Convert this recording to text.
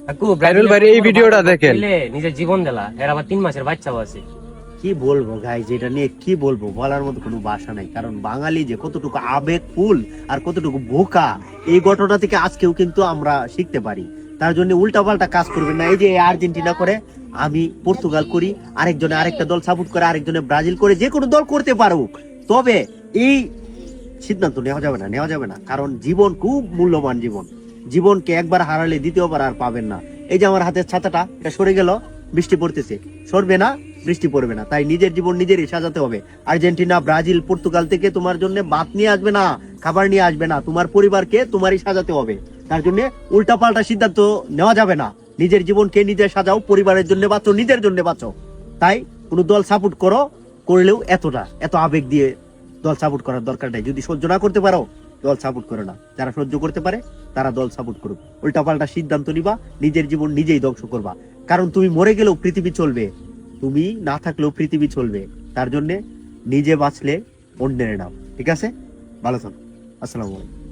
খায়রুল ভাই এই ভিডিওটা দেখেন, নিজের জীবন দিলা, এর আবার 3 মাসের বাচ্চাও আছে। কি বলবো গাই, যেটা নিয়ে কি বলবো, বলার মতো কোনো ভাষা নাই। কারণ বাঙালি যে কতটুকু আবেগফুল আর কতটুকু বোকা, এই ঘটনা থেকে আজকেও কিন্তু আমরা শিখতে পারি। তার জন্য উল্টাপাল্টা কাজ করবেন না। এই যে আর্জেন্টিনা করে, আমি পর্তুগাল করি, আরেকজনে আরেকটা দল সাপোর্ট করে, আরেকজনে ব্রাজিল করে, যে কোনো দল করতে পারুক, তবে এই সিদ্ধান্ত নেওয়া যাবে না, নেওয়া যাবে না। কারণ জীবন খুব মূল্যবান। জীবনকে একবার হারালে দ্বিতীয়বার আর পাবেন না। এই যে আমার হাতের ছাতাটা, এটা সরে গেল, বৃষ্টি পড়তেছে, সরবে না, বৃষ্টি পড়বে না। তাই নিজের জীবন নিজেরই সাজাতে হবে। আর্জেন্টিনা, ব্রাজিল, পর্তুগাল থেকে তোমার জন্য ভাত নিয়ে আসবে না, খাবার নিয়ে আসবে না, তোমার পরিবারকে তোমারই সাজাতে হবে। তার জন্য উল্টাপাল্টা সিদ্ধান্ত নেওয়া যাবে না। নিজের জীবনকে নিজে সাজাও, পরিবারের জন্য বাঁচো, নিজের জন্য বাঁচো। তাই কোনো দল সাপোর্ট করলেও এত আবেগ দিয়ে দল সাপোর্ট করার দরকার নাই। যদি সহ্য না করতে পারো, দল সাপোর্ট করো না। যারা সহ্য করতে পারে তারা দল সাপোর্ট করুক। উল্টাপাল্টা সিদ্ধান্ত নিবা, নিজের জীবন নিজেই ধ্বংস করবা। কারণ তুমি মরে গেলেও পৃথিবী চলবে, তুমি না থাকলেও পৃথিবী চলবে। তার জন্য নিজে বাঁচলে অন্যের নাম। ঠিক আছে, ভালো থাকো। আসসালামু আলাইকুম।